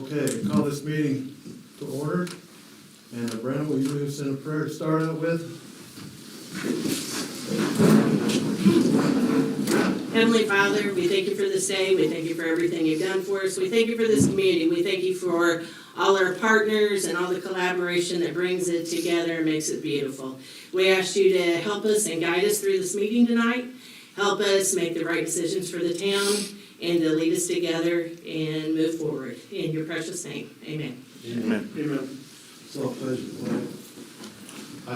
Okay, call this meeting to order. And Brandon, will you lead us in a prayer to start out with? Heavenly Father, we thank you for this day. We thank you for everything you've done for us. We thank you for this community. We thank you for all our partners and all the collaboration that brings it together and makes it beautiful. We ask you to help us and guide us through this meeting tonight. Help us make the right decisions for the town and to lead us together and move forward. In your precious name, amen. Amen. Amen. So, pledge the flag.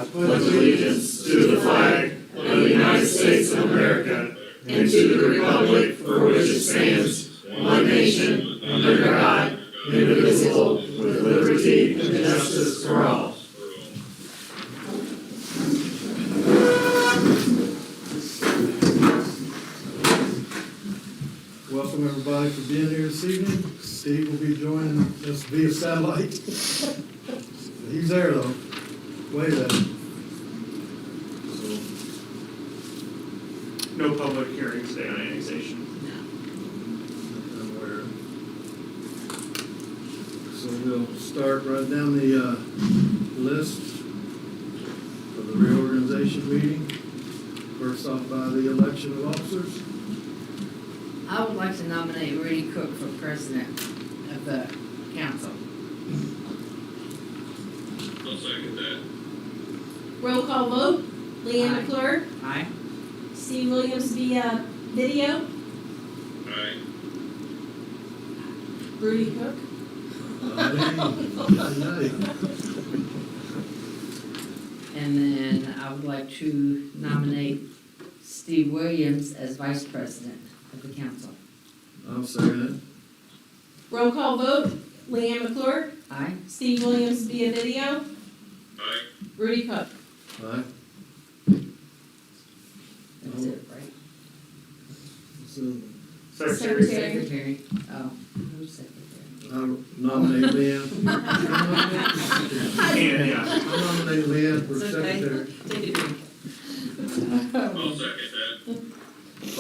I Pledge allegiance to the flag of the United States of America and to the republic for which it stands, one nation, under God, indivisible, with liberty and justice for all. Welcome everybody for being here this evening. Steve will be joining us via satellite. He's there though. Wave at him. No public hearings today on annexation. I'm aware. So we'll start right down the list of the reorganization meeting. First off by the election of officers. I would like to nominate Rudy Cook for president of the council. I'll second that. Roll call vote. Leanne Aye. McClure, Aye. Steve Williams via video, Aye. Rudy Cook. Aye. And then I would like to nominate Steve Williams as vice president of the council. I'll second Roll call vote. Leanne McClure, Aye. Steve Williams via video, Aye. Rudy Cook. it. Aye. That's it, right? So Secretary. Secretary. Oh, who's secretary? I'll nominate Leanne. Yeah. I'll nominate Leanne for It's okay. secretary. Take a drink. I'll second that.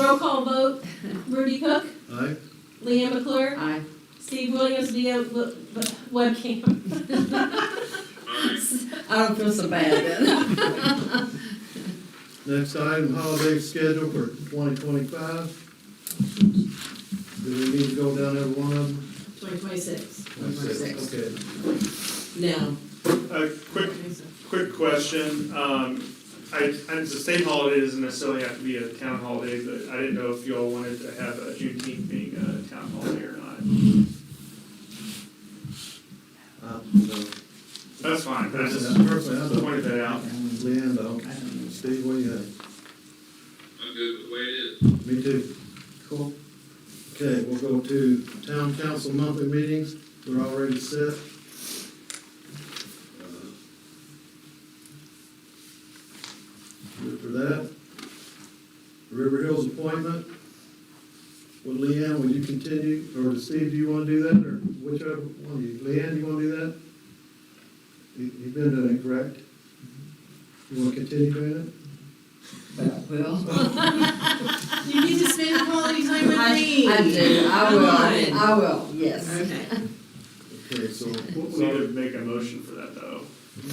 Roll call vote. Rudy Cook, Aye. Leanne McClure, Aye. Steve Williams via webcam. Aye. I don't feel so bad then. Next item, holiday schedule for 2025. Do we need to go down every one of them? 2026. 26. Okay. No. Quick question. The state holiday doesn't necessarily have to be a town holiday, but I didn't know if you all wanted to have Juneteenth being a town holiday or not. No. That's fine. I just Personally, I don't. pointed that out. Leanne, don't. I don't know. Steve, what do you have? I'm good with the way it is. Me too. Cool. Okay, we'll go to town council monthly meetings. They're already set. Good for that. River Hills appointment. Well, Leanne, would you continue, or Steve, do you want to do that, or whichever one of you? Leanne, you want to do that? You've been doing it, correct? You want to continue doing it? Well, You need to spend quality time with me. I do, I Come will, on. I will, yes. Okay. Okay, so, We need to make a motion for that though.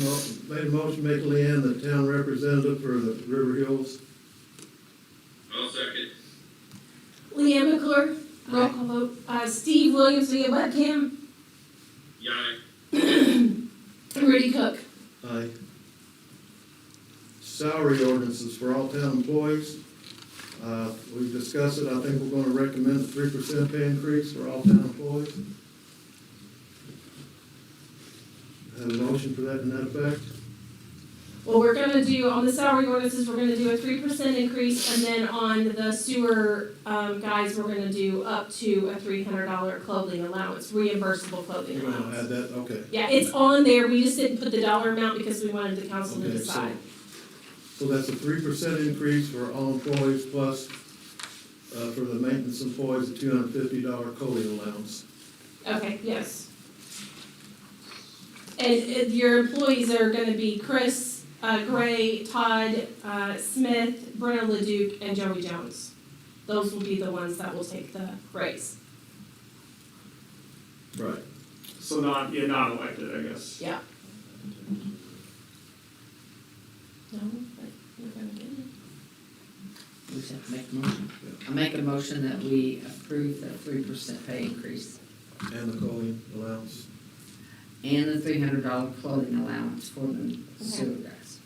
well, made a motion, make Leanne the town representative for the River Hills. I'll second. Leanne McClure, roll call vote. Steve Williams via webcam, Aye. Rudy Cook. Aye. Salary ordinances for all town employees. We've discussed it, I think we're gonna recommend a 3% pay increase for all town employees. Have a motion for that in that effect? Well, we're gonna do, on the salary ordinances, we're gonna do a 3% increase, and then on the sewer, guys, we're gonna do up to a $300 clothing allowance, reimbursable clothing You're gonna allowance. add that, okay. Yeah, it's on there, we just didn't put the dollar amount because we wanted the council to Okay, decide. So that's a 3% increase for all employees plus, for the maintenance employees, a $250 clothing allowance. Okay, yes. And your employees are gonna be Chris, Gray, Todd, Smith, Brenna Leduc, and Joey Jones. Those will be the ones that will take the raise. Right. So not elected, I guess. Yeah. No, but you're gonna get it. We just have to make a motion. I make a motion that we approve the 3% pay increase And the clothing allowance. and the $300 clothing allowance for the sewer guys.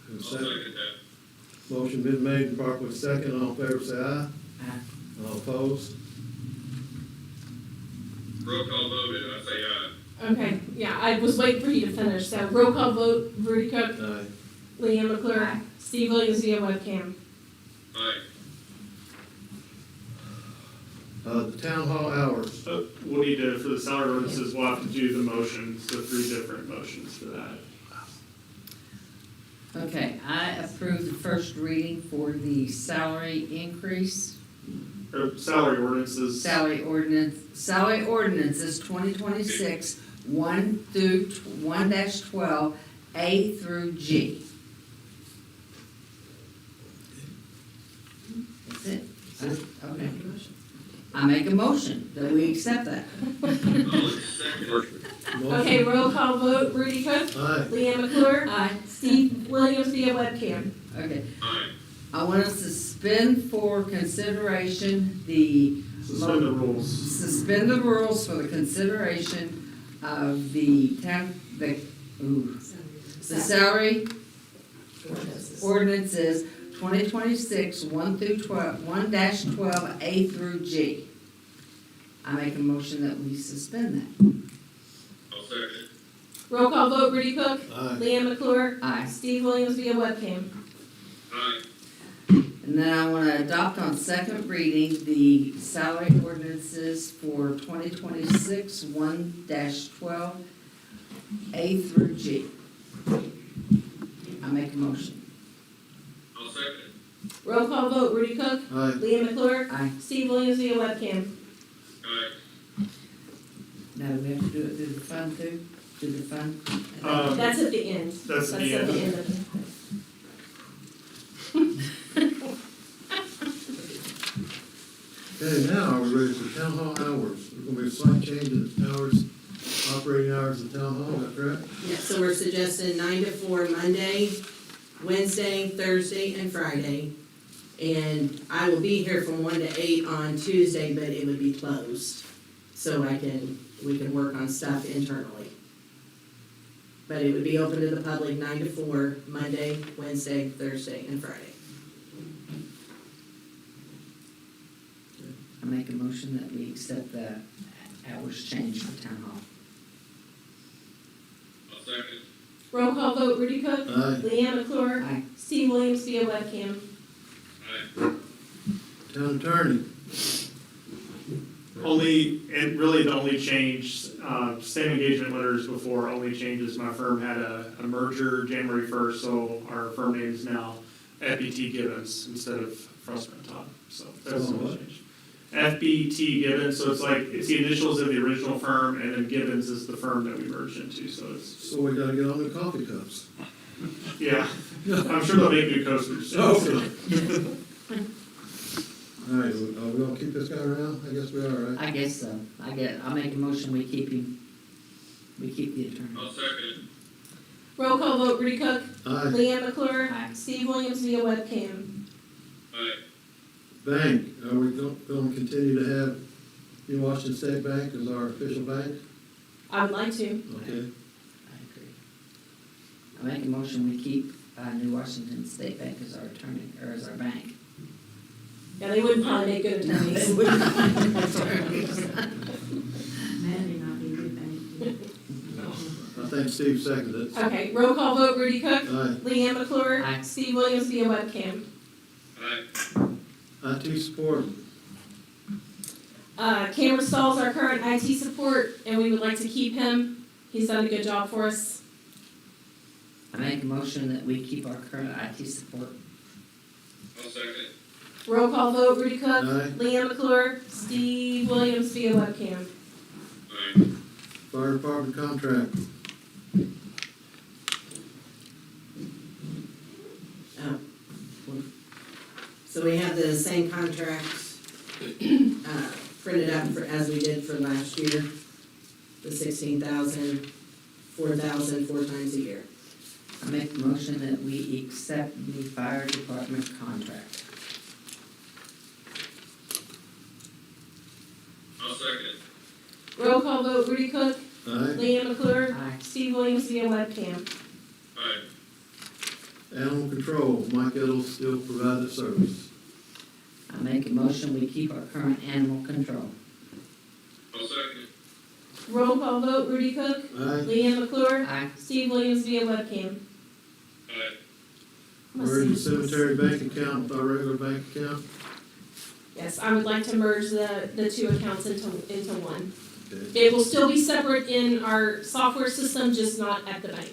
Who's I'll second? second that. Motion been made and properly second. All in favor, say aye. Aye. All opposed? Roll call voted, I say aye. Okay, yeah, I was waiting for you to finish, so roll call vote, Rudy Cook, Aye. Leanne McClure, Aye. Steve Williams via webcam. Aye. The town hall hours. We'll need to, for the salary ordinances, we'll have to do the motions, the 3 different motions for that. Okay, I approve the first reading for the salary increase, Or salary ordinances. salary ordinances 2026, 1-12, A through G. That's it? Okay. I make a motion that we accept that. I'll second. Okay, roll call vote, Rudy Cook, Aye. Leanne McClure, Aye. Steve Williams via webcam. Okay, Aye. I want to suspend for consideration the Suspend the rules. suspend the rules for the consideration of the the salary ordinances 2026, 1-12, A through G. I make a motion that we suspend that. I'll second. Roll call vote, Rudy Cook, Aye. Leanne McClure, Aye. Steve Williams via webcam. Aye. And then I want to adopt on second reading the salary ordinances for 2026, 1-12, A through G. I make a motion. I'll second. Roll call vote, Rudy Cook, Aye. Leanne McClure, Aye. Steve Williams via webcam. Aye. Now, do we have to do it through the fund too? Do the fund? That's at the end. That's at the at the end. end of it. Okay, now are we ready for town hall hours? There's gonna be a slight change in the hours, operating hours of the town hall, is that correct? Yeah, so we're suggesting 9 to 4 Monday, Wednesday, Thursday, and Friday. And I will be here from 1 to 8 on Tuesday, but it would be closed. So we can work on stuff internally. But it would be open to the public 9 to 4, Monday, Wednesday, Thursday, and Friday. I make a motion that we accept the hours change for town hall. I'll second. Roll call vote, Rudy Cook, Aye. Leanne McClure, Aye. Steve Williams via webcam. Aye. Town attorney. And really the only change, same engagement letters before, only changes, my firm had a merger January 1st, so our firm name is now FBT Gibbons instead of Frostman Todd, so that's the only change. FBT Gibbons, so it's the initials of the original firm, and then Gibbons is the firm that we merged into, so it's, So we gotta get on the coffee cups. yeah. I'm sure they'll make new coasters soon. Okay. All right, are we gonna keep this guy around? I guess we are, right? I guess so. I'll make a motion, we keep him. We keep the attorney. I'll second. Roll call vote, Rudy Cook, Aye. Leanne McClure, Aye. Steve Williams via webcam. Aye. Bank, are we gonna continue to have New Washington State Bank as our official bank? I would like to. Okay. I agree. I make a motion, we keep New Washington State Bank as our attorney, or as our bank. Yeah, they wouldn't probably make good attorneys. I think Steve seconded it. Okay, roll call vote, Rudy Cook, Aye. Leanne McClure, Aye. Steve Williams via webcam. Aye. IT support, Cameron Stahl's our current IT support, and we would like to keep him. He's done a good job for us. I make a motion that we keep our current IT support. I'll second. Roll call vote, Rudy Cook, Aye. Leanne McClure, Steve Williams via webcam. Aye. fire department contract. Oh. So we have the same contract printed out as we did for last year. the 16,000, 4,000, 4 times a year. I make a motion that we accept the fire department contract. I'll second. Roll call vote, Rudy Cook, Aye. Leanne McClure, Aye. Steve Williams via webcam. Aye. Animal control, Mike Edel's still providing service. I make a motion we keep our current animal control. I'll second. Roll call vote, Rudy Cook, Aye. Leanne McClure, Aye. Steve Williams via webcam. Aye. We're in the cemetery bank account with our regular bank account. Yes, I would like to merge the two accounts into one. Okay. It will still be separate in our software system, just not at the bank.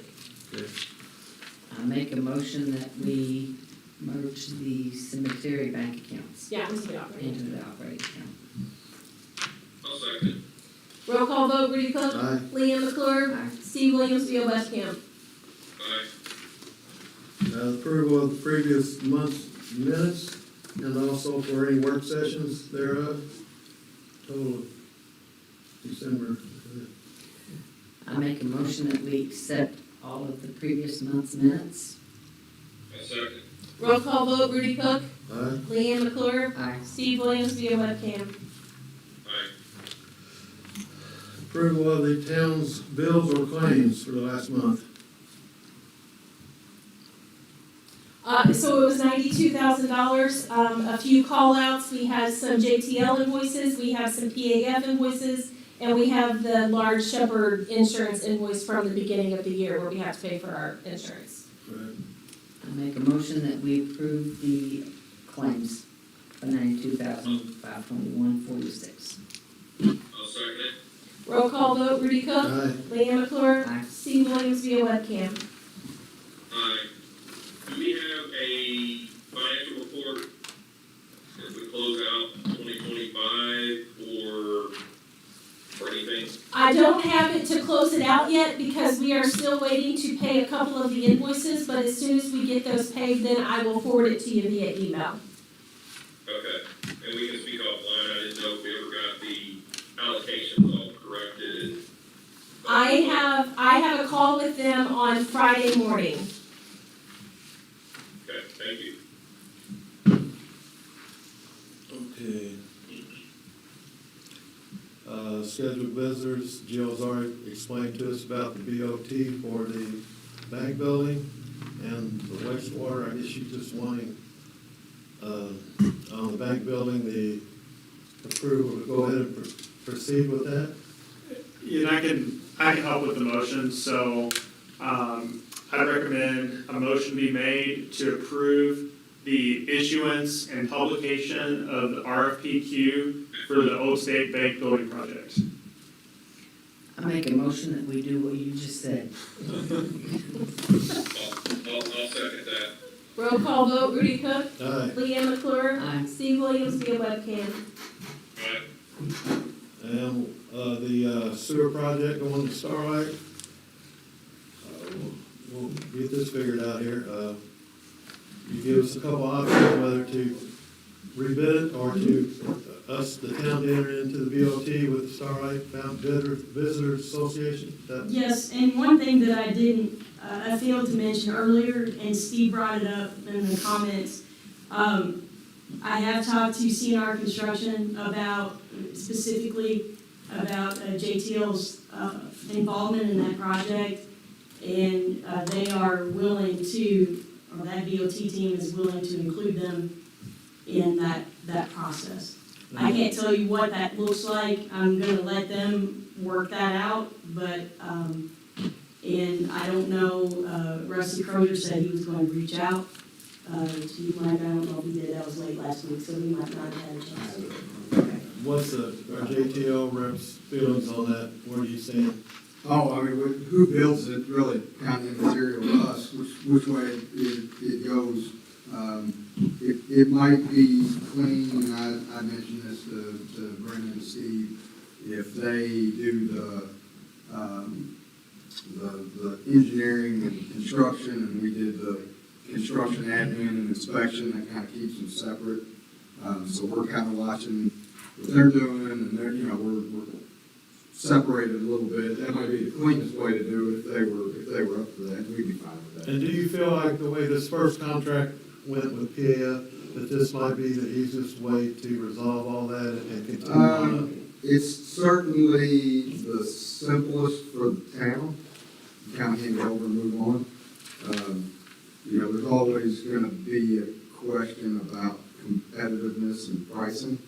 Okay. I make a motion that we merge the cemetery bank accounts Yeah, into the operating. into the operating account. I'll second. Roll call vote, Rudy Cook, Aye. Leanne McClure, Aye. Steve Williams via webcam. Aye. Approval of the previous month's minutes and also for any work sessions thereof. Total of December. I make a motion that we accept all of the previous month's minutes. I'll second. Roll call vote, Rudy Cook, Aye. Leanne McClure, Aye. Steve Williams via webcam. Aye. Approval of the town's bills or claims for the last month. So it was $92,000, a few call-outs, we had some JTL invoices, we have some PAF invoices, and we have the large Shepherd insurance invoice from the beginning of the year where we have to pay for our insurance. Right. I make a motion that we approve the claims for $92,521.46. I'll second it. Roll call vote, Rudy Cook, Aye. Leanne McClure, Aye. Steve Williams via webcam. Aye. Do we have a financial report as we close out 2025 or anything? I don't have it to close it out yet because we are still waiting to pay a couple of the invoices, but as soon as we get those paid, then I will forward it to you via email. Okay, and we can speak offline. I didn't know if we ever got the allocations all corrected and. I have a call with them on Friday morning. Okay, thank you. Okay. Scheduled visitors, Jill's already explained to us about the BOT for the bank building and the wastewater. I guess you're just wanting, on the bank building, the approval to go ahead and proceed with that? And I can help with the motion, so, I recommend a motion be made to approve the issuance and publication of the RFPQ for the Old State Bank Building Project. I make a motion that we do what you just said. I'll second that. Roll call vote, Rudy Cook, Aye. Leanne McClure, Aye. Steve Williams via webcam. Aye. And the sewer project going to Starlight, we'll get this figured out here. You give us a couple options whether to rebid it or to us, the town, to enter into the BOT with the Starlight Visitors Association. Yes, and one thing that I didn't, I failed to mention earlier, and Steve brought it up in the comments, I have talked to CNR Construction about, specifically about JTL's involvement in that project, and they are willing to, or that BOT team is willing to include them in that process. I can't tell you what that looks like. I'm gonna let them work that out, but, and I don't know, Rusty Crozier said he was going to reach out to you, Mike. I don't know if he did. That was late last week, so he might not have had a chance to. What's our JTO reps' feelings on that? Where do you stand? Oh, I mean, who builds it really kind of immaterial to us, which way it goes. It might be clean, and I mentioned this to Brendan and Steve, if they do the engineering and construction, and we did the construction admin and inspection, that kind of keeps them separate. So we're kind of watching what they're doing, and they're, we're separated a little bit, that might be the cleanest way to do it if they were up for that, we'd be fine with that. And do you feel like the way this first contract went with PAF, that this might be the easiest way to resolve all that and continue on? It's certainly the simplest for the town, kind of hand it over and move on. You know, there's always gonna be a question about competitiveness and pricing,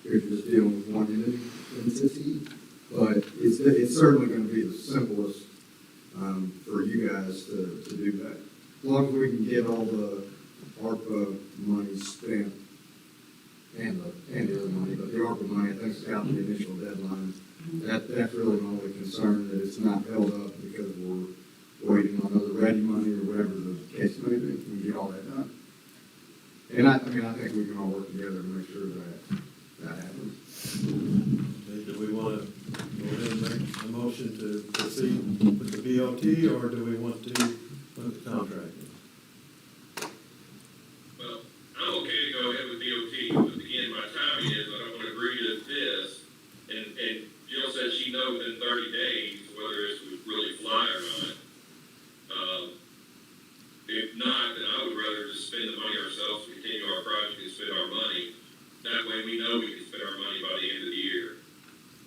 if you're just dealing with one entity, but it's certainly gonna be the simplest, for you guys to do that. As long as we can get all the ARPA money spent, and the other money, but the ARPA money, I think, has got the initial deadline. That's really my only concern, that it's not held up because we're waiting on other ready money or whatever the case may be, we can get all that done. And I think we can all work together to make sure that happens. Okay, do we want to go ahead and make a motion to proceed with the BOT, or do we want to put the contract in? Well, I'm okay to go ahead with DOT, but again, my timing is, I don't want to agree to this, and Jill says she knows within 30 days whether this would really fly or not. If not, then I would rather just spend the money ourselves, continue our project and spend our money. That way we know we can spend our money by the end of the year.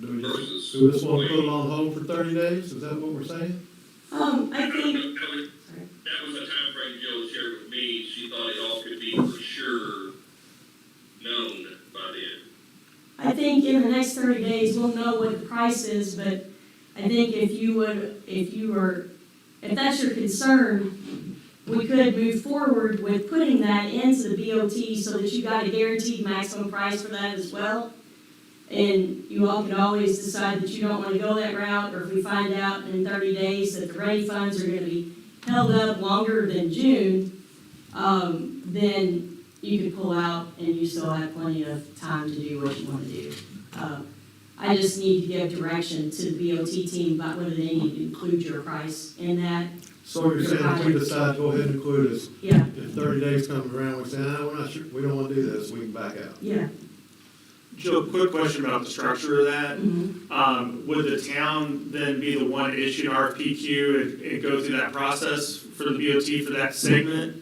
Do we just want to put it on hold for 30 days? Is that what we're saying? I think, That was the time frame Jill shared with me. She thought it all could be for sure known by then. I think in the next 30 days, we'll know what the price is, but I think if that's your concern, we could move forward with putting that into the BOT so that you got a guaranteed maximum price for that as well. And you all can always decide that you don't want to go that route, or if we find out in 30 days that the ready funds are going to be held up longer than June, then you can pull out and you still have plenty of time to do what you want to do. I just need to give direction to the BOT team about whether they need to include your price in that. So you're saying if we decide to go ahead and include us, Yeah, if 30 days comes around, we say, we're not sure, we don't want to do this, we can back out. yeah. Jill, quick question about the structure of that. Mhm. Would the town then be the one to issue an RFPQ and go through that process for the BOT for that segment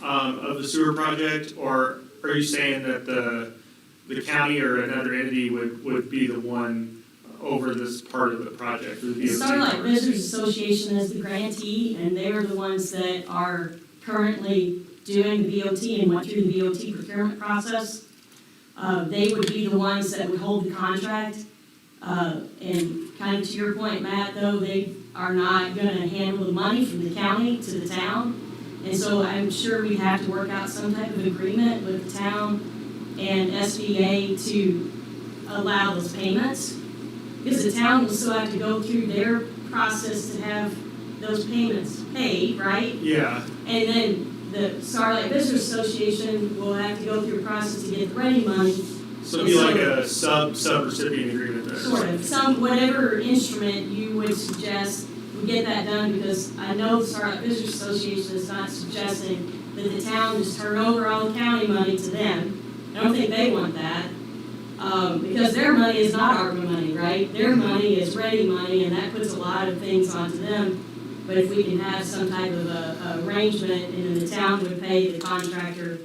of the sewer project? Or are you saying that the county or another entity would be the one over this part of the project for the The BOT? Starlight part? Visitors Association is the grantee, and they're the ones that are currently doing the BOT and went through the BOT procurement process. They would be the ones that would hold the contract. And kind of to your point, Matt, though, they are not gonna handle the money from the county to the town. And so I'm sure we have to work out some type of agreement with the town and SBA to allow those payments. Because the town will still have to go through their process to have those payments paid, right? Yeah, And then the Starlight Visitors Association will have to go through a process to get the ready money, so it'd be like a sub-recipient agreement there. sort of. Whatever instrument you would suggest, we get that done, because I know the Starlight Visitors Association is not suggesting that the town just turn over all the county money to them. I don't think they want that, because their money is not ARPA money, right? Their money is ready money, and that puts a lot of things onto them. But if we can have some type of a arrangement, and then the town would pay the contractor,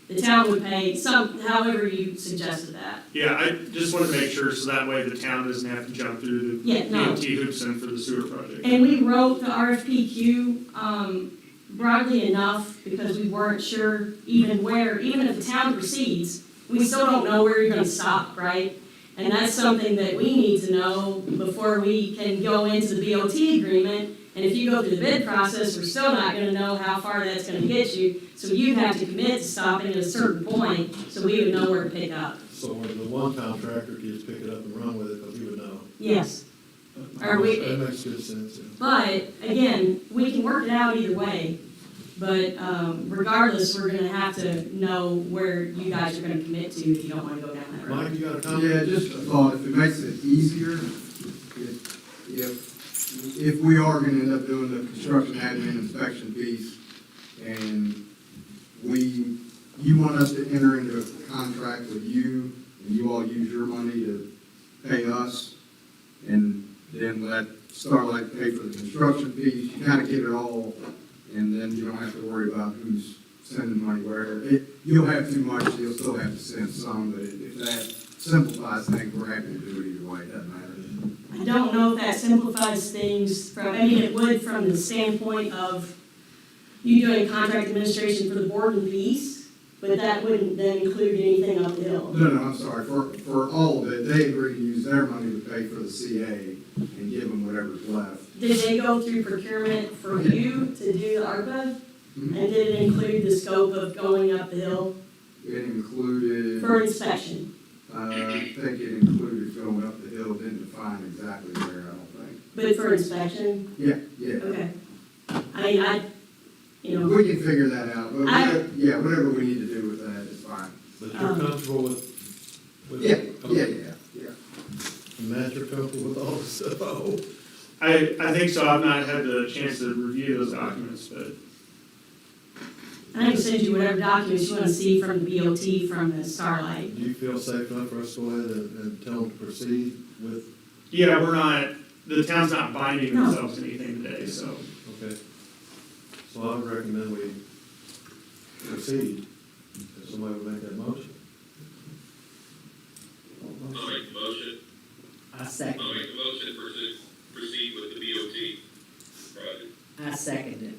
the town would pay however you suggested that. Yeah, I just want to make sure, so that way the town doesn't have to jump through the Yeah, no. DOT hoops and for the sewer project. And we wrote the RFPQ broadly enough, because we weren't sure even if the town proceeds, we still don't know where you're gonna stop, right? And that's something that we need to know before we can go into the BOT agreement. And if you go through the bid process, we're still not gonna know how far that's gonna get you. So you'd have to commit to stopping at a certain point, so we would know where to pick up. So when the one contractor can just pick it up and run with it, because he would know. Yes. Or we- That makes good sense, yeah. But, again, we can work it out either way. But regardless, we're gonna have to know where you guys are gonna commit to if you don't wanna go down that road. Mike, you got a comment? Yeah, just a thought, if it makes it easier, if we are gonna end up doing the construction admin inspection piece, and you want us to enter into a contract with you, and you all use your money to pay us, and and let Starlight pay for the construction piece. You kind of get it all, and then you don't have to worry about who's sending money where. You'll have too much, you'll still have to send some, but if that simplifies things, we're happy to do it either way, it doesn't matter. I don't know if that simplifies things from, I mean, it would from the standpoint of you doing contract administration for the Borden piece, but that wouldn't then include anything up the hill. No, I'm sorry, for all of it, they agree to use their money to pay for the CA and give them whatever's left. Did they go through procurement for you to do the ARPA? And did it include the scope of going up the hill It included, for inspection? I think it included going up the hill, didn't define exactly where, I don't think. But for inspection? Yeah. Okay. I mean, you know, We can figure that out, but I- whatever we need to do with that is fine. But you're comfortable with? Yeah. Matt, you're comfortable with all this stuff? Oh. I think so. I've not had the chance to review those documents, but I can send you whatever documents you want to see from the BOT, from the Starlight. Do you feel safe enough for us to go ahead and tell them to proceed with? yeah, we're not, the town's not binding No. themselves to anything today, so. Okay. So I would recommend we proceed. If somebody would make that motion. I'll make the motion. I second I'll it. make the motion to proceed with the BOT project. I second it.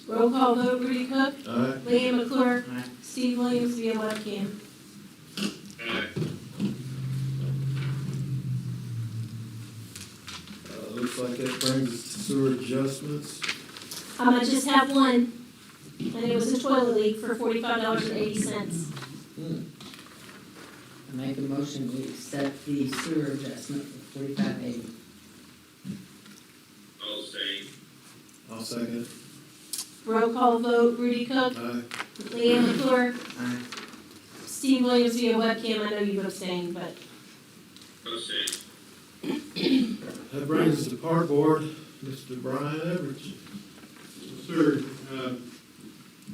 Roll call vote, Rudy Cook, Aye. Leanne McClure, Aye. Steve Williams via webcam. Aye. Looks like that brings us to sewer adjustments. I just have one, and it was a toilet leak for $45.80. I make a motion to accept the sewer adjustment for $45.80. I'll say. I'll second it. Roll call vote, Rudy Cook, Aye. Leanne McClure, Aye. Steve Williams via webcam. I know you've abstained, but I'll say. That brings us to park board, Mr. Brian Everidge. Sir,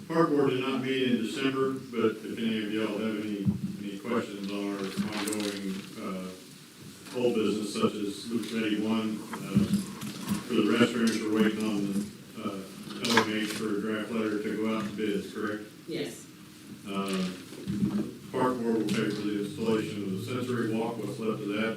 park board did not meet in December, but if any of y'all have any questions on our ongoing, whole business such as Luke Committee 1, for the restrooms, we're waiting on the, LMH for a draft letter to go out to bids, correct? Yes. Park board will pay for the installation of the sensory walk, what's left of that.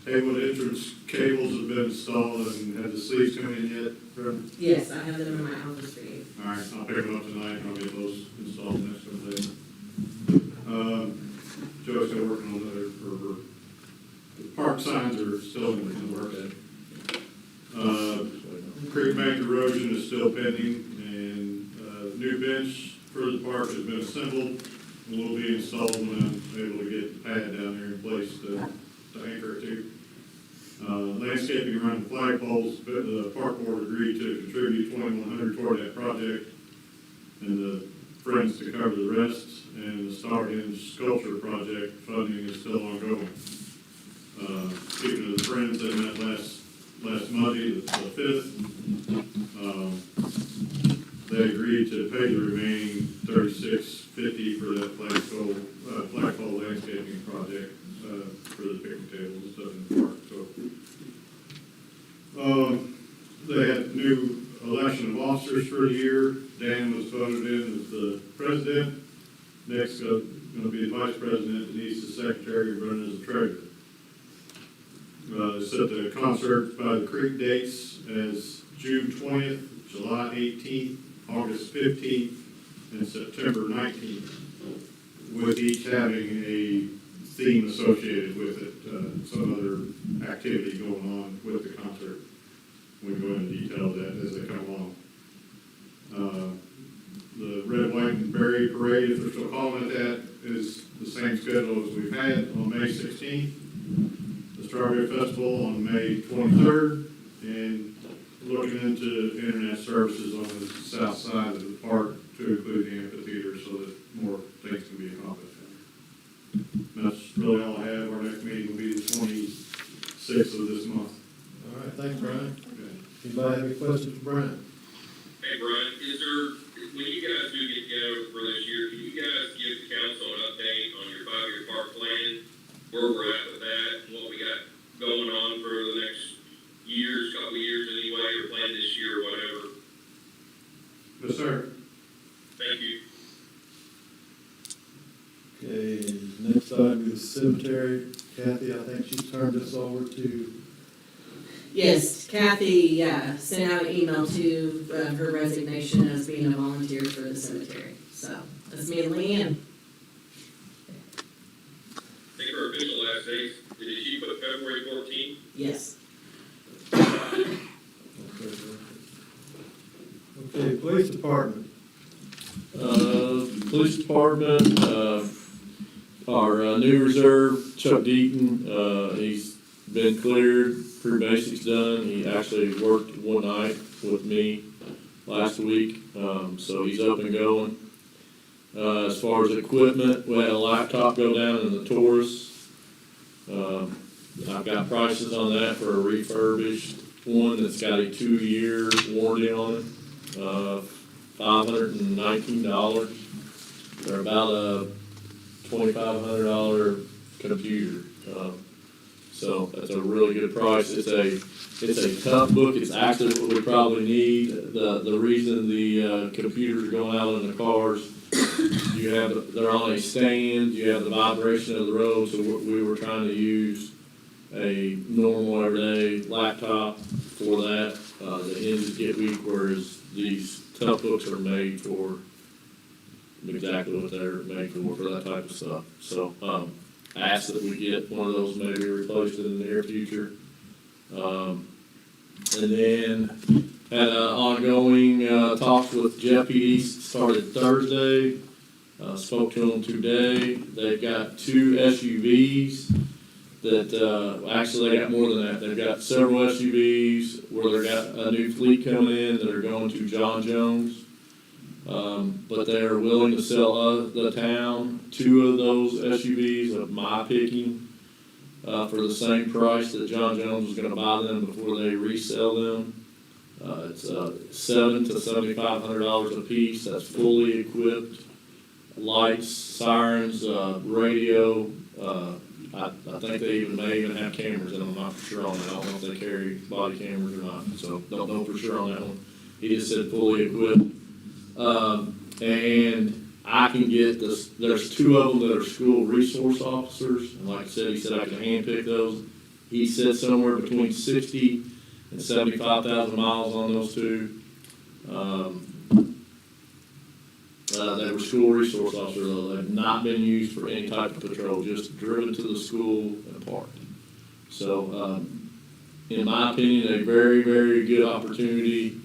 Haywood entrance cables have been installed and have the sleeves come in yet, Fred? Yes, I have them in my office for you. All right, I'll pick them up tonight, and I'll get those installed next couple days. Joe's still working on the park signs are still in the work. Creek bank erosion is still pending, and new bench for the park has been assembled, and will be installed when I'm able to get the pad down there in place to anchor it to. Landscaping around the flagpoles, the park board agreed to contribute $2,100 toward that project, and the Friends to cover the rest, and the Stonehenge sculpture project funding is still ongoing. Speaking of the Friends, they met last Monday, the 5th. They agreed to pay the remaining $36.50 for that flagpole landscaping project, for the picnic tables and stuff in the park, so. They had new election of officers for the year. Dan was voted in as the president. Next, going to be the vice president, Denise the secretary, Brendan as the treasurer. Set the concert by the creek dates as June 20th, July 18th, August 15th, and September 19th, with each having a theme associated with it, some other activity going on with the concert. We can go into detail of that as they come along. The Red, White, and Berry Parade, if they're still calling it that, is the same schedule as we've had on May 16th. The Strawberry Festival on May 23rd, and looking into internet services on the south side of the park to include the amphitheater so that more things can be accomplished. That's really all I have. Our next meeting will be the 26th of this month. All right, thanks, Brian. Okay. Anybody have any questions for Brian? Hey, Brian, when you guys do get together for this year, can you guys give the council an update on your 5-year park plan, where we're at with that, what we got going on Okay, next item is cemetery. Kathy, I think she turned this over to, Yes, Kathy, sent out an email to, her resignation as being a volunteer for the cemetery. So, that's me and Leanne. I think her official last day, did she put February 14th? Yes. okay, police department. Police department, our new reserve, Chuck Deaton, he's been cleared, pre-basics done. He actually worked one night with me last week, so he's up and going. As far as equipment, we had a laptop go down in the Taurus. I've got prices on that for a refurbished one that's got a 2-year warranty on it. $519. They're about a $2,500 computer. So that's a really good price. It's a tough book. It's actually what we probably need. The reason the computers are going out in the cars, they're on a stand, you have the vibration of the road, so we were trying to use a normal everyday laptop for that. The hinges get weak, whereas these tough books are made for exactly what they're made for that type of stuff. So, I asked that we get one of those maybe replaced in the near future. And then had ongoing talks with Jeff PD, started Thursday. Spoke to them today. They've got 2 SUVs that, actually they got more than that. They've got several SUVs where they got a new fleet coming in that are going to John Jones. But they are willing to sell the town 2 of those SUVs of my picking for the same price that John Jones was going to buy them before they resell them. It's $700 to $7,500 a piece. That's fully equipped, lights, sirens, radio. I think they may even have cameras in them. I'm not for sure on that. I don't know if they carry body cameras or not, so don't know for sure on that one. He just said fully equipped. And I can get this, there's 2 of them that are school resource officers, and like I said, he said I can handpick those. He said somewhere between 60 and 75,000 miles on those 2. They were school resource officers, though. They've not been used for any type of patrol, just driven to the school and parked. So, in my opinion, a very, very good opportunity.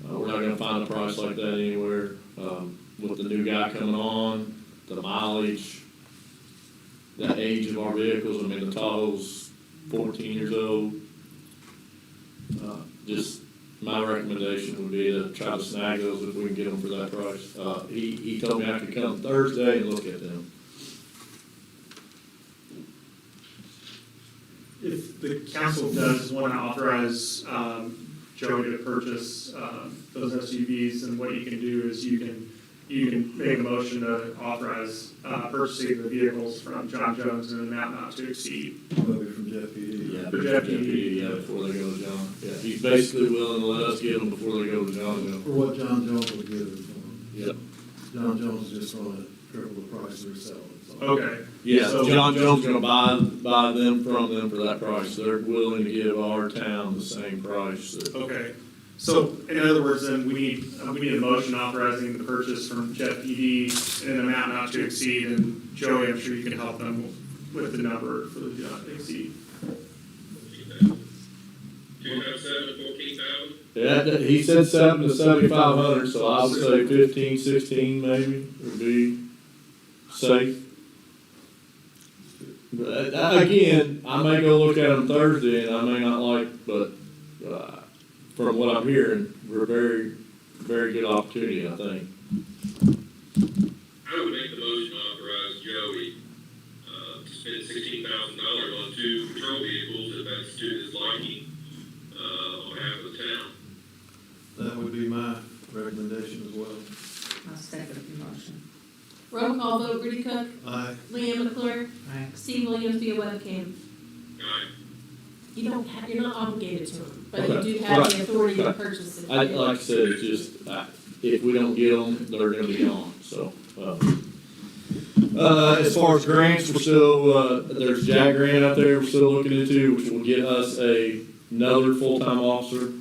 We're not gonna find a price like that anywhere. With the new guy coming on, the mileage, the age of our vehicles, I mean, the Tahoe's 14 years old. Just my recommendation would be to try to snag those if we can get them for that price. He told me I could come Thursday and look at them. If the council does want to authorize Joey to purchase those SUVs, and what you can do is you can make a motion to authorize purchasing the vehicles from John Jones in an amount not to exceed. Maybe from Jeff PD. Yeah, Jeff PD, yeah, before they go to John. Yeah, he's basically willing to let us get them before they go to John. For what John Jones would give us. Yep. John Jones is just going to triple the price they're selling. So. Okay. Yeah, So- John Jones gonna buy them from them for that price. They're willing to give our town the same price. Okay. So in other words, then we need a motion authorizing the purchase from Jeff PD in an amount not to exceed, and Joey, I'm sure you can help them with the number for the not to exceed. 207 and 14,000? Yeah, he said 7 to 7,500, so I would say 15, 16 maybe would be safe. But again, I may go look at them Thursday and I may not like, but from what I'm hearing, we're very, very good opportunity, I think. I would make the motion to authorize Joey to spend $16,000 on 2 patrol vehicles if that's to his liking on behalf of the town. That would be my recommendation as well. I'll second the motion. Roll call vote, Rudy Cook, Aye. Leanne McClure, Aye. Steve Williams via webcam. Aye. You're not obligated to them, but Okay. you do have Right. the authority to Right. purchase it. Like I said, it's just, if we don't get them, they're gonna be gone, so. As far as grants, we're still, there's a JAG grant out there we're still looking into, which will get us another full-time officer,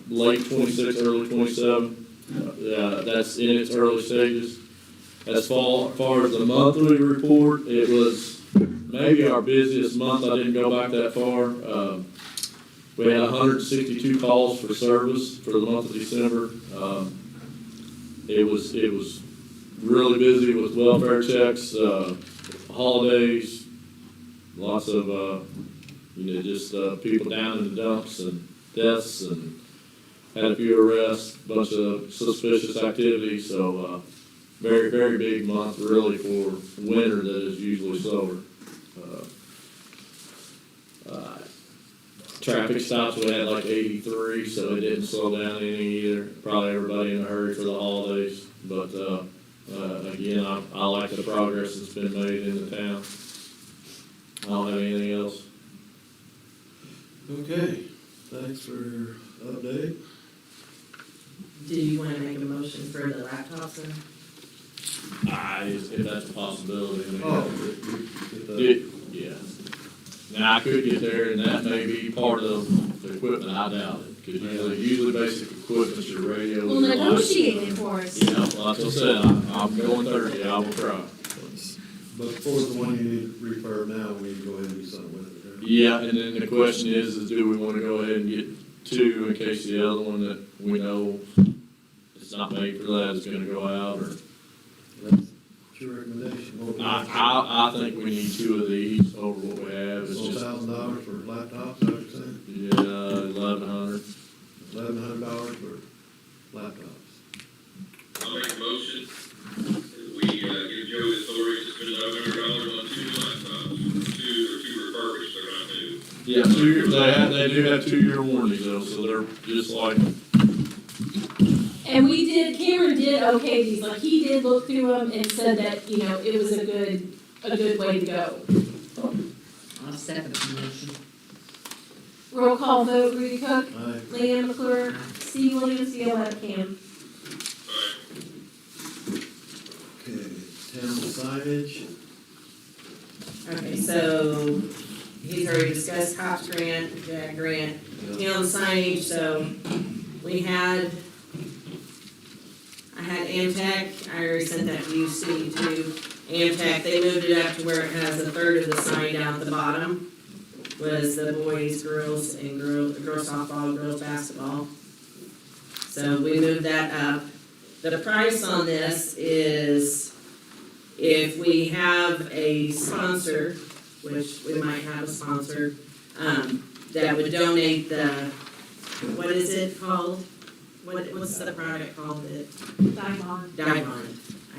late 26, early 27. That's in its early stages. As far as the monthly report, it was maybe our busiest month. I didn't go back that far. We had 162 calls for service for the month of December. It was really busy with welfare checks, holidays, lots of, just people down in the dumps and deaths, and had a few arrests, bunch of suspicious activity. So very, very big month really for winter that is usually slower. Traffic stops, we had like 83, so it didn't slow down any either. Probably everybody in a hurry for the holidays, but again, I like the progress that's been made in the town. I don't have anything else. Okay, thanks for your update. Do you wanna make a motion for the laptops then? If that's a possibility. I mean, Get the- yeah. Now, I could get there, and that may be part of the equipment, I doubt it, because usually basic equipment's your radio. Well, your lights. negotiate it for us. Yeah, like I said, I'm going 30, I will try. But for the one you need refurb now, we need to go ahead and do something with it. Right? Yeah, and then the question is do we want to go ahead and get two in case the other one that we know it's not made for that is gonna go out, or? What's your recommendation? I think we need two of these over what we have. It's just, $12,000 for laptops, is that what you're saying? yeah, 1,100. $1,100 for laptops. I'll make a motion, we, give Joe the authority to spend $1,100 on two laptops, two refurbished, they're not new. Yeah, 2 years, they do have 2-year warranties though, so they're just like, And Cameron did okay these, like, he did look through them and said that, it was a good way to go. I'll second the motion. Roll call vote, Rudy Cook, Aye. Leanne McClure, Steve Williams, Gail Cam. Okay, town signage. Okay, so he's already discussed COPS grant, JAG grant, town signage, so I had Amtech, I already sent that to you, Steve, too. Amtech, they moved it up to where it has a third of the sign down at the bottom, was the boys, girls, and girls softball, girls basketball. So we moved that up. The price on this is, if we have a sponsor, which we might have a sponsor, that would donate the, what is it called? What's the product called that? Dibond.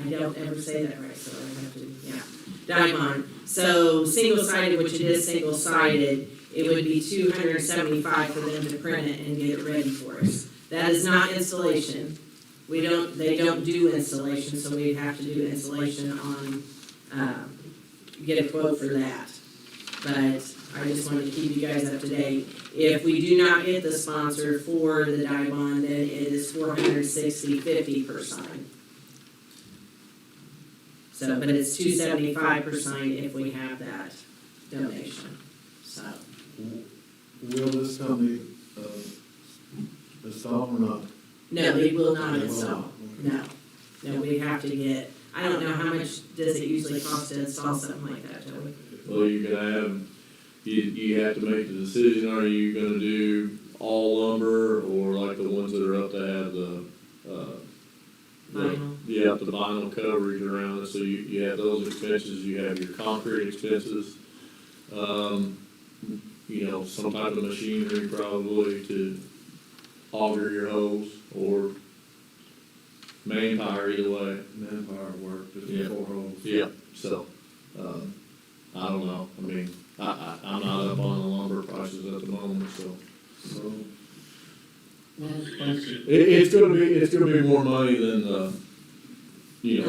I don't ever say that right, so I have to, yeah. Dibond. So single-sided, which it is single-sided, it would be $275 for them to print it and get it ready for us. That is not installation. They don't do installation, so we'd have to do installation on, get a quote for that. But I just wanted to keep you guys up to date. If we do not get the sponsor for the Dibond, then it is $460.50 per sign. So, but it's $275 per sign if we have that donation, so. Will this company install or not? No, they will not They will install, not. no, we have to get, I don't know how much does it usually cost to install something like that, Joey? well, you can have, you have to make the decision, are you gonna do all lumber, or like the ones that are up to have the Vinyl. yeah, the vinyl coverage around it, so you have those expenses, you have your concrete expenses. Some type of machinery probably to auger your hose, or manpower either way. Manpower work, just Yeah. 4 holes. Yeah, so, I don't know, I mean, I'm not up on the lumber prices at the moment, so. It's gonna be more money than, Yeah.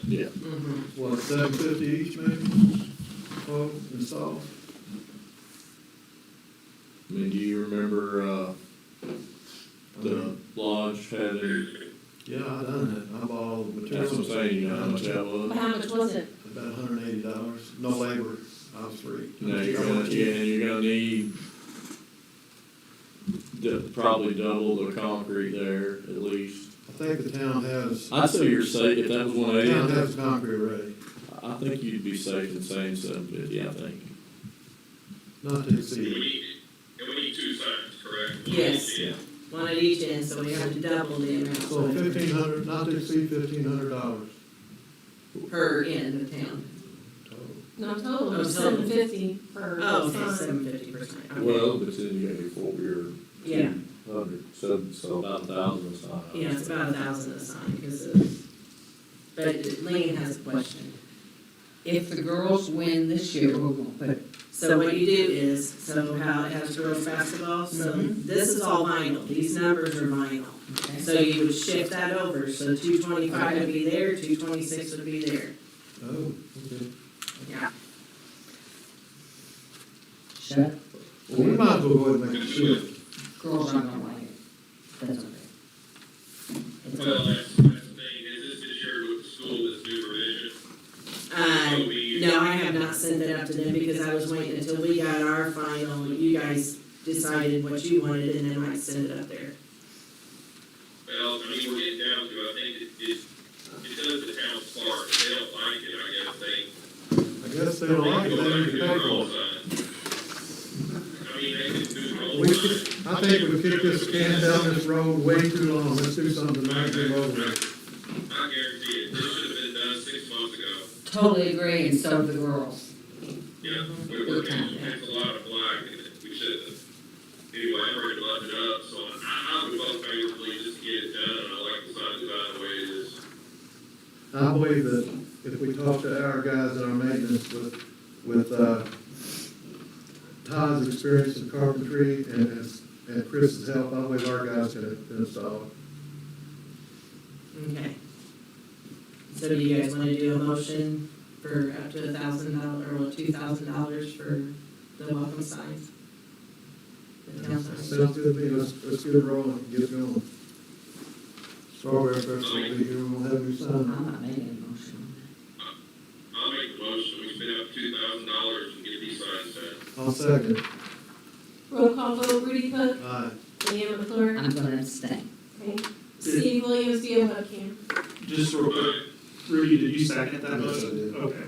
yeah. Mm-hmm. What, $750 each maybe? Oh, install? I mean, do you remember, the lodge had Yeah, I done it. I bought all the materials. That's what I'm saying, you know how much that was? How much was it? About $180. No labor. I was free. Now, you're gonna need probably double the concrete there, at least. I think the town has, I'd say you're safe, if that was the town 180, has concrete ready, I think you'd be safe in saying 750, I think. not to And exceed. we need two signs, correct? One Yes. each end. One at each end, so we have to double the amount. So $1,500, not to exceed $1,500 Per end of town. total. No, total, Oh, total. $750 per Oh, okay, sign. 750%. Well, but then you got your 4 Yeah, 100, so about 1,000 a sign. yeah, it's about 1,000 a sign, because of, but Lean has a question. If the girls win this year, we're gonna put, So what you do is, so how it has girls basketball, so this is all vinyl, these numbers are vinyl. okay? So you would shift that over, so 225 would be there, 226 would be there. Oh, okay. Yeah. Shut, Well, we might as well go ahead and make a shift. girls aren't gonna like it. That's okay. It's Well, okay. that's the thing, is this shared with the school, this new revision? No, I have not sent it up to them because I was waiting until we got our final, you guys decided what you wanted, and then I send it up there. Well, I mean, we're getting down to, I think because the town's part, if they don't like it, I guess they don't like it, go they back need to to the pay girl for it. sign. I mean, they can do the We whole could, sign. I think we kicked this can down this road way too long. Let's do something tonight, get over it. I guarantee it, this should have been done 6 months ago. Totally agree, and so do the girls. Yeah, we were, it's a lot of black, and we should have, anyway, I'm ready to button it up, so I would vote favorably just to get it done, and I like the sign design the way it is. I believe that if we talk to our guys in our maintenance with Todd's experience in carpentry and Chris's help, I believe our guys can install it. Okay. So do you guys wanna do a motion for up to $1,000, or $2,000 for the welcome signs? The town signs? Sounds good to me, let's get it rolling, get it going. Strawberry Festival will be here, we'll have you I'm sign. not making a motion. I'll make the motion, we spend up $2,000 and get these signs done. I'll second. Roll call vote, Rudy Cook, Aye. Leanne McClure, I'm gonna abstain. okay. Steve Williams via webcam. Just real quick, Rudy, did you second that Yes, I motion? did. Okay.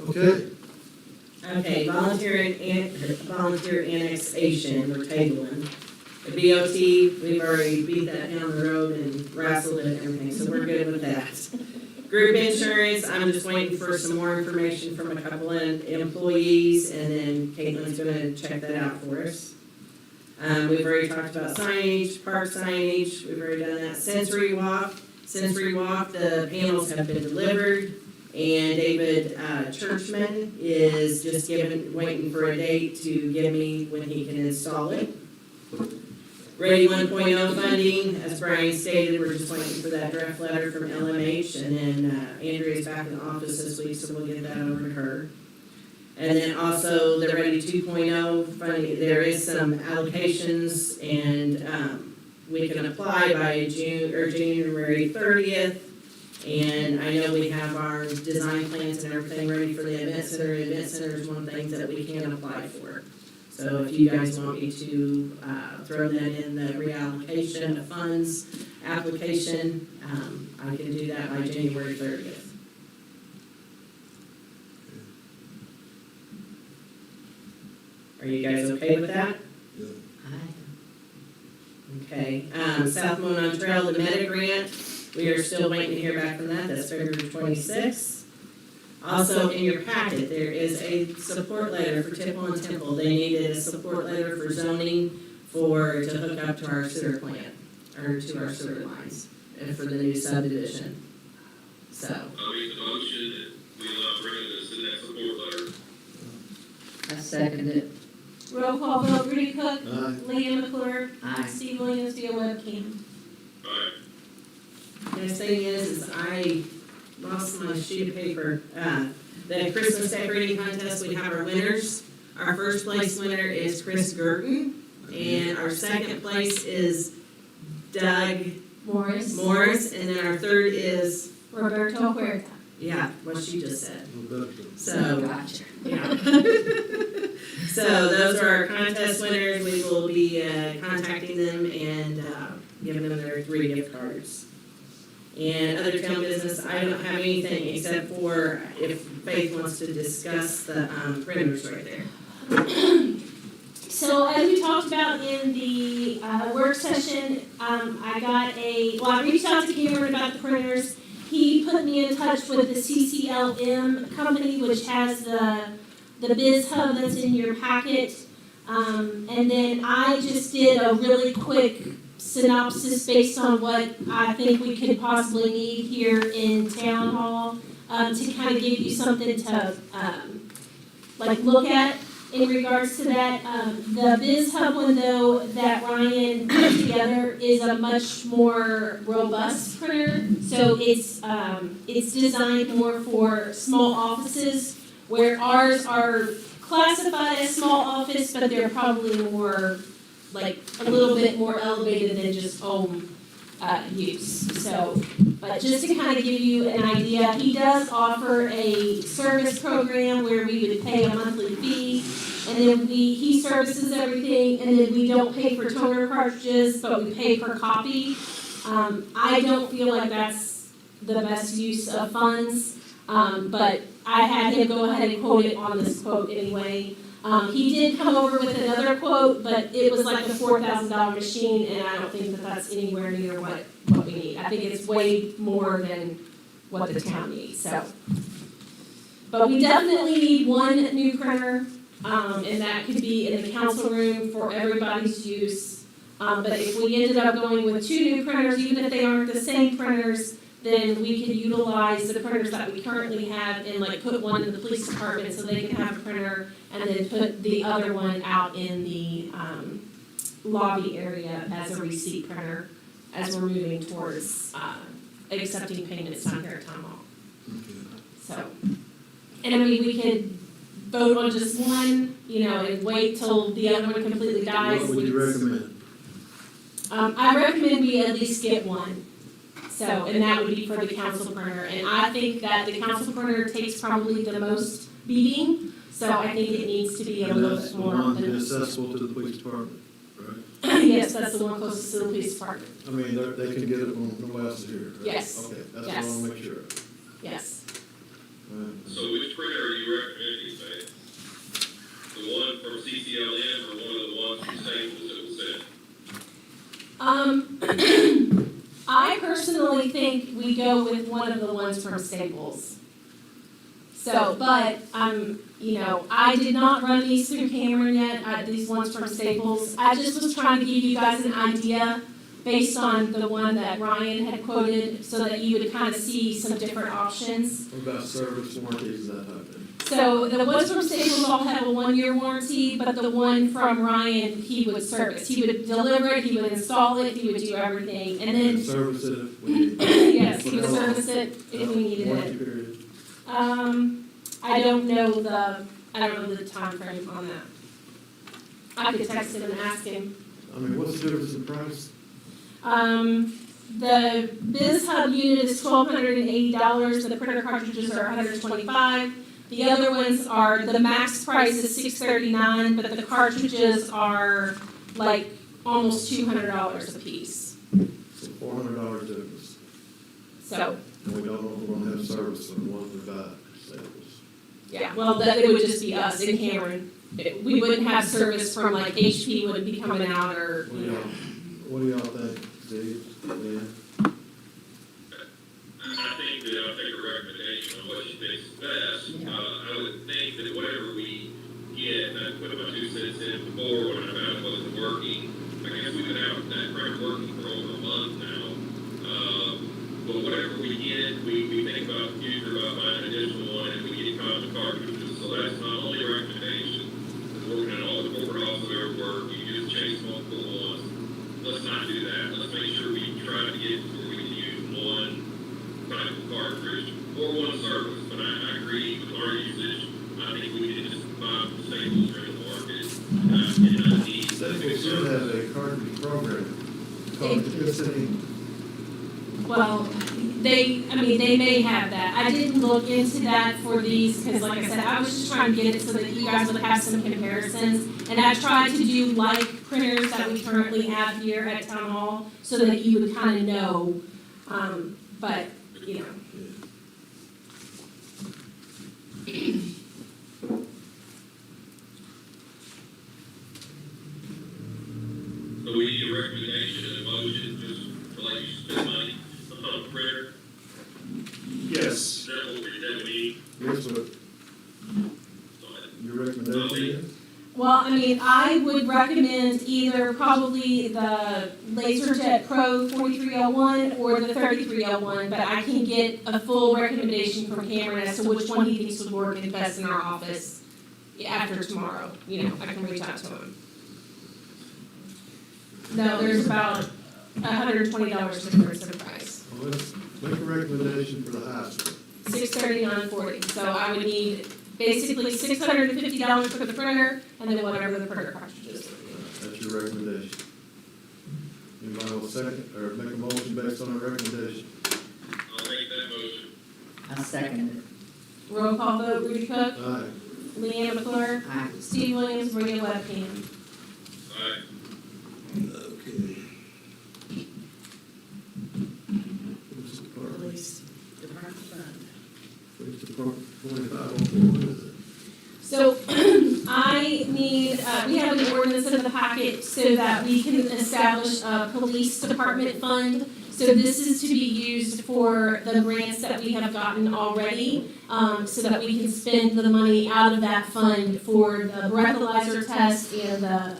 Okay, Okay, volunteer annexation, we're tabling. The BOT, we've already beat that down the road and wrestled it and everything, so we're good with that. Group insurance, I'm just waiting for some more information from a couple of employees, and then Caitlin's gonna check that out for us. We've already talked about signage, park signage, we've already done that. Sensory walk, the panels have been delivered. And David Churchman is just waiting for a date to give me when he can install it. Ready 1.0 funding, as Brian stated, we're just waiting for that draft letter from LMH, and then Andrea's back in the office this week, so we'll get that over to her. And then also the Ready 2.0 funding, there is some allocations, and we can apply by January 30th. And I know we have our design plans and everything ready for the event center. The event center is one thing that we can apply for. So if you guys want me to throw that in the reallocation of funds application, I can do that by January 30th. Are you guys okay with that? Okay, South Monon Trail, the Meta Grant, we are still waiting to hear back from that, that's February 26th. Also, in your packet, there is a support letter for Tipple and Temple, they needed a support letter for zoning to hook up to our sewer plant, or to our sewer lines, and for the new subdivision, so. I'll make the motion, and we'll bring it as the next support letter. I second it. Roll call vote, Rudy Cook, aye. Leanne McClure, Aye. Steve Williams via webcam. Alright, Next thing is I lost my sheet of paper. The Christmas decorating contest, we have our winners. Our first place winner is Chris Gurton, and our second place is Doug Morris, and then our third is, Roberto Huerta. yeah, what she just said. Roberto. So, Gotcha. yeah. So those are our contest winners. We will be contacting them and giving them their 3 gift cards. And other town business, I don't have anything except for if Faith wants to discuss the printers right there. So as we talked about in the work session, I reached out to Cameron about the printers. He put me in touch with the CCLM company, which has the Biz Hub that's in your packet. And then I just did a really quick synopsis based on what I think we could possibly need here in Town Hall, to kind of give you something to, look at in regards to that. The Biz Hub window that Ryan put together is a much more robust printer. So it's designed more for small offices, where ours are classified as small office, but they're probably more, a little bit more elevated than just home use. So, but just to kind of give you an idea, he does offer a service program where we would pay a monthly fee, and then he services everything, and then we don't pay for toner cartridges, but we pay per copy. I don't feel like that's the best use of funds, but I had him go ahead and quote it on this quote anyway. He did come over with another quote, but it was like a $4,000 machine, and I don't think that that's anywhere near what we need. I think it's way more than what the town needs, so. But we definitely need one new printer, and that could be in the council room for everybody's use. But if we ended up going with 2 new printers, even if they aren't the same printers, then we could utilize the printers that we currently have and put one in the police department so they can have a printer, and then put the other one out in the lobby area as a receipt printer as we're moving towards accepting payments down here at Town Hall. So, and I mean, we could vote on just one, and wait till the other one completely dies. What would you recommend? I recommend we at least get one. So, and that would be for the council printer, and I think that the council printer takes probably the most beating, so I think it needs to be a And little that's bit the more. one than- accessible to the police department, right? Yes, that's the one closest to the police department, I mean, they can get it when nobody else is here, right? Yes. Okay, that's what I Yes. want to make sure of. yes. So which printer are you recommending, Faith? The one from CCLM or one of the ones from Staples that was sent? I personally think we go with one of the ones from Staples. So, but, I did not run these through Cameron yet, these ones from Staples. I just was trying to give you guys an idea based on the one that Ryan had quoted, so that you would kind of see some different options. What about service warranties, that type of thing? So the ones from Staples all have a 1-year warranty, but the one from Ryan, he would service. He would deliver it, he would install it, he would do everything, and then, Service it if we need. yes, he would service it if we needed Warranty it. period. I don't know the timeframe on that. I could text him and ask him. I mean, what's the difference in price? The Biz Hub unit is $1,280, the printer cartridges are $125. The other ones are, the max price is $639, but the cartridges are almost $200 a piece. So $400 difference. So, And we don't know if we're gonna have service on the ones we buy, Staples. yeah, well, it would just be us in Cameron. We wouldn't have service from HP wouldn't be coming out or, What do y'all think, Steve? Yeah. I think that I'll take a recommendation on what she thinks is best. I would think that whatever we get, and I put my 2 cents in before when I found it wasn't working. I guess we've been out that printer working for over a month now. But whatever we get, we think about the future, about buying an additional one, and we get constant cartridges. So that's my only recommendation. Is working at all the corporate offices where work, you just chase multiple ones. Let's not do that. Let's make sure we try to get where we can use one type of cartridge or one service. But I agree with our usage. I think we can just buy the Staples in the market. And I need Staples should have a cartridge program. called the good city. Well, they may have that. I didn't look into that for these, because like I said, I was just trying to get it so that you guys would have some comparisons. And I tried to do like printers that we currently have here at Town Hall, so that you would kind of know, but, you know. So we need a recommendation and a motion just to let you spend money on a printer. Yes. Is that what we need? Yes, sir. Your recommendation is? Well, I would recommend either probably the LaserJet Pro 4301 or the 3301, but I can get a full recommendation from Cameron as to which one he thinks would work best in our office after tomorrow. You know, I can reach out to him. No, there's about $120 difference in price. Well, let's make a recommendation for the high school. $639.40. So I would need basically $650 for the printer and then whatever the printer cartridges. That's your recommendation. Anybody will second, or make a motion based on our recommendation? I'll make that motion. I second it. Roll call vote, Rudy Cook, Aye. Leanne McClure, Aye. Steve Williams, Maria Webcam. Aye. Okay. Police Department. Police Department fund. Police Department, 4504, what is it? So I need, we have an ordinance in the packet so that we can establish a police department fund. So this is to be used for the grants that we have gotten already, so that we can spend the money out of that fund for the breathalyzer test and the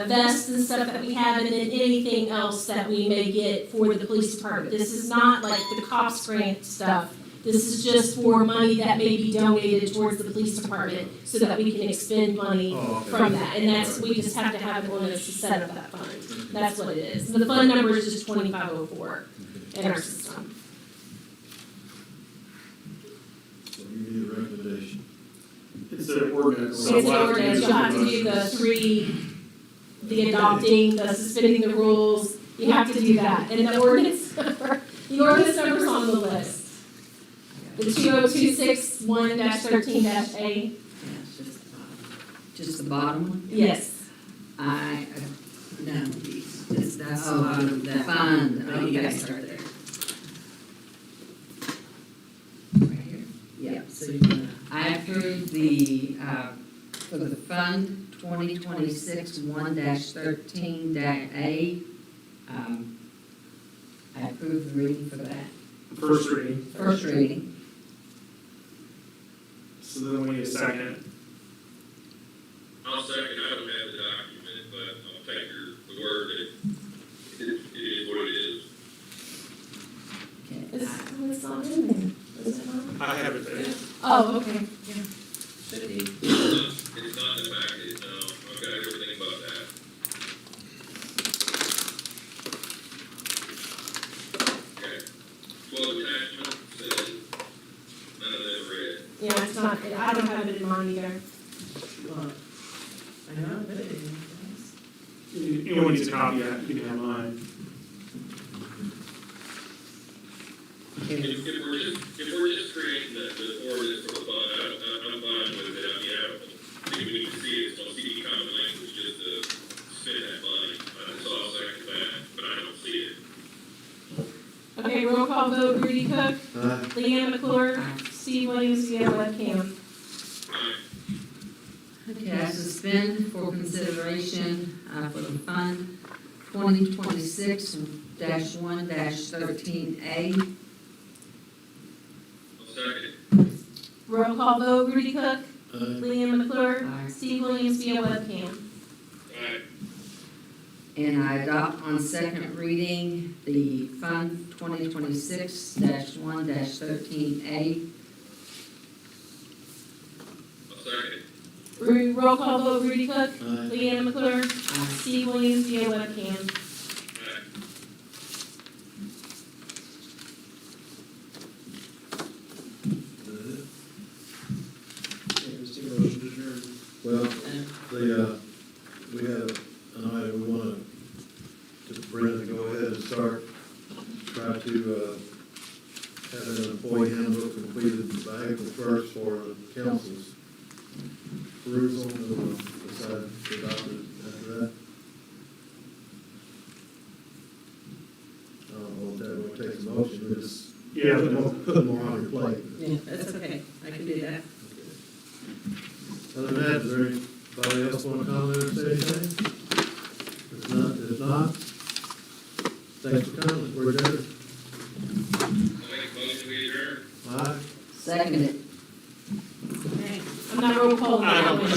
vests and stuff that we have, and then anything else that we may get for the police department. This is not like the cops grant stuff. This is just for money that may be donated towards the police department so that we can expend money from that. And that's, we just have to have an ordinance to set up that fund. That's what it is. The fund number is just 2504 in our system. So you need a recommendation. It's an ordinance. so It's an we'll have to ordinance, use you'll have to do the three, the adopting, the suspending the rules, you have to do that. And the ordinance number's on the list. The 20261-13-A. Yeah, it's just the bottom one? Yes. No, that's the bottom, the fund, oh, you gotta start there. Right here, yeah, so I approve for the fund 2026-1-13-A. I approve the reading for that, First reading. first reading. So then we need a second. I'll second, I don't have the document, but I'll take your word that it is what it is. Okay. It's not in there. Is it not? I have it there. Oh, okay. Should be. It's not in the packet, no, I've got everything about that. Okay, 12 attachments, and none of them read. Yeah, it's not, I don't have it in mine either. I know, but it is. Anyone needs a copy of that, you can have mine. If we're just creating the ordinance for the fund, I'm fine with it. I think we need to see it, so see common language just to spend that money. That's all I second that, but I don't see it. Okay, roll call vote, Rudy Cook, Aye. Leanne McClure, Steve Williams via webcam. Okay, I suspend for consideration for the fund 2026-1-13A. I'll second. Roll call vote, Rudy Cook, Aye. Leanne McClure, Aye. Steve Williams via webcam. Aye. And I adopt on second reading the fund 2026-1-13A. I'll second. Roll call vote, Rudy Cook, Aye. Leanne McClure, Steve Williams via webcam. Aye. Well, we have an item we want to having an employee handbook completed by April 1st for the council's perusal, and we'll decide to adopt it after that. I don't know if that really takes a motion, we just Yeah. put more on your plate. Yeah, that's okay, I can do that. Other than that, is there anybody else want to comment or say anything? If not, thanks for coming, we're adjourned. I'll make a motion, we adjourn. All right. Second it. Okay. I'm not roll call on that one.